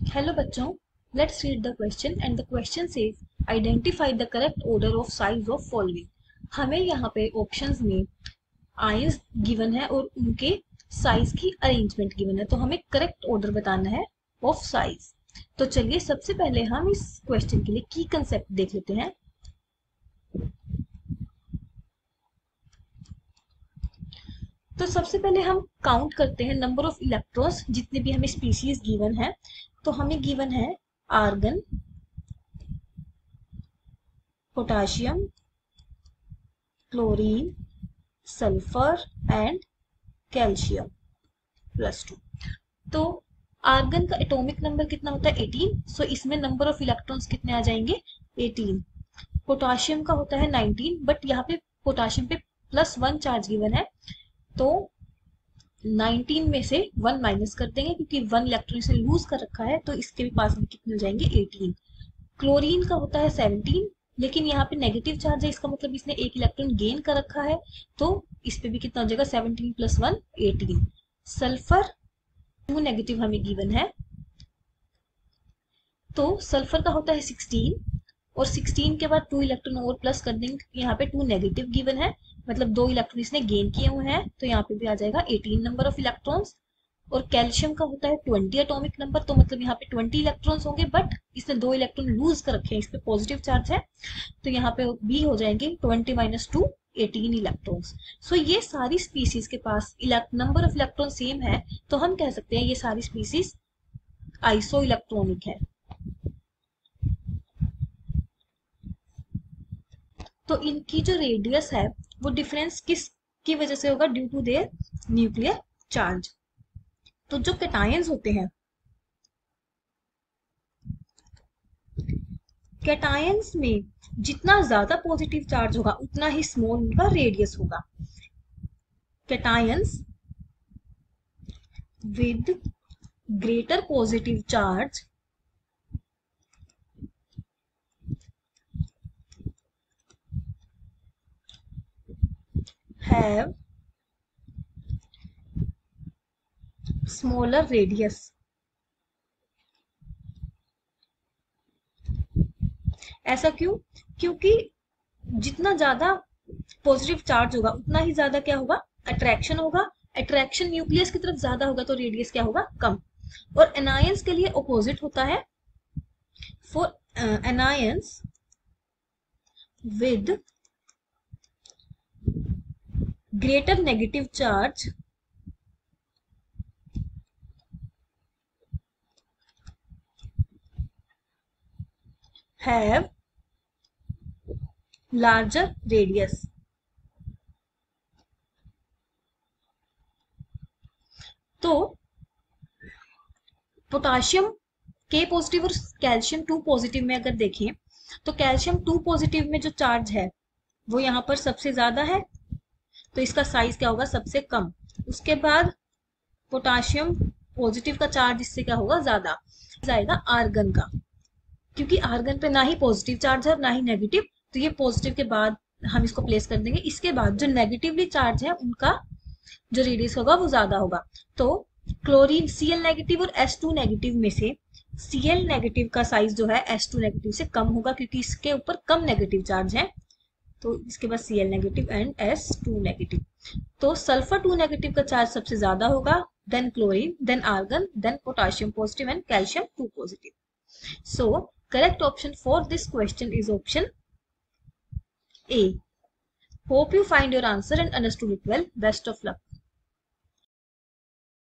Hello बच्चों, let's read the question and the question says identify the correct order of size of following. हमें यहाँ पे options में ions given है और उनके साइज की अरेंजमेंट गिवन है, तो हमें करेक्ट ऑर्डर बताना है ऑफ साइज। तो चलिए सबसे पहले हम इस क्वेश्चन के लिए की कंसेप्ट देख लेते हैं। तो सबसे पहले हम काउंट करते हैं नंबर ऑफ इलेक्ट्रॉन्स जितने भी हमें स्पीशीज गिवन है। तो हमें गिवन है argon, potassium, chlorine, sulphur and calcium +2। तो आर्गन का एटॉमिक नंबर कितना होता है 18, सो इसमें नंबर ऑफ इलेक्ट्रॉन्स कितने आ जाएंगे 18। पोटाशियम का होता है 19, बट यहाँ पे पोटाशियम पे +1 चार्ज गिवन है, तो 19 में से 1 माइनस कर देंगे क्योंकि 1 इलेक्ट्रॉन इसने लूज कर रखा है, तो इसके भी पास में कितने हो जाएंगे 18। क्लोरीन का होता है 17, लेकिन यहाँ पे नेगेटिव चार्ज है, इसका मतलब इसने 1 इलेक्ट्रॉन गेन कर रखा है, तो इस पे भी कितना हो जाएगा 17 + 1 18। सल्फर 2 नेगेटिव हमें गिवन है, तो सल्फर का होता है 16 और 16 के बाद 2 इलेक्ट्रॉन और प्लस कर देंगे, यहाँ पे 2 नेगेटिव गिवन है, मतलब 2 इलेक्ट्रॉन इसने गेन किए हुए हैं, तो यहाँ पे भी आ जाएगा 18 नंबर ऑफ इलेक्ट्रॉन्स। और कैल्शियम का होता है 20 एटॉमिक नंबर, तो मतलब यहाँ पे 20 इलेक्ट्रॉन्स होंगे, बट इसने 2 इलेक्ट्रॉन लूज कर रखे हैं, इस पे पॉजिटिव चार्ज है, तो यहाँ पे भी हो जाएंगे 20 - 2 18 इलेक्ट्रॉन्स। सो ये सारी स्पीसीज के पास नंबर ऑफ इलेक्ट्रॉन सेम है, तो हम कह सकते हैं ये सारी स्पीसीज आइसो इलेक्ट्रॉनिक है। तो इनकी जो रेडियस है वो डिफरेंस किस की वजह से होगा, due to their nuclear charge. तो जो कैटायंस होते हैं, कैटायंस में जितना ज्यादा पॉजिटिव चार्ज होगा उतना ही स्मॉल उनका रेडियस होगा। Cations with greater positive charge have smaller radius। ऐसा क्यों? क्योंकि जितना ज्यादा पॉजिटिव चार्ज होगा उतना ही ज्यादा क्या होगा, अट्रैक्शन होगा। अट्रैक्शन न्यूक्लियस की तरफ ज्यादा होगा, तो रेडियस क्या होगा, कम। और एनायंस के लिए ऑपोजिट होता है। For anions with greater negative charge have larger radius। तो पोटाशियम के पॉजिटिव और कैल्शियम 2 पॉजिटिव में अगर देखें, तो कैल्शियम 2 पॉजिटिव में जो चार्ज है वो यहाँ पर सबसे ज्यादा है, तो इसका साइज क्या होगा, सबसे कम। उसके बाद पोटाशियम पॉजिटिव का चार्ज इससे क्या होगा, ज्यादा जाएगा आर्गन का, क्योंकि आर्गन पे ना ही पॉजिटिव चार्ज है और ना ही नेगेटिव, तो ये पॉजिटिव के बाद हम इसको प्लेस कर देंगे। इसके बाद जो नेगेटिवली चार्ज है उनका जो रेडियस होगा वो ज्यादा होगा। तो क्लोरीन Cl नेगेटिव और S2 नेगेटिव में से Cl नेगेटिव का साइज जो है S2 नेगेटिव से कम होगा, क्योंकि इसके ऊपर कम नेगेटिव चार्ज है, तो इसके बाद Cl negative and S2 negative. तो सल्फर 2 नेगेटिव का चार्ज सबसे ज्यादा होगा, then chlorine, then argon, then potassium positive and calcium 2 positive. So correct option for this question is option A. Hope you find your answer and understood it well. Best of luck.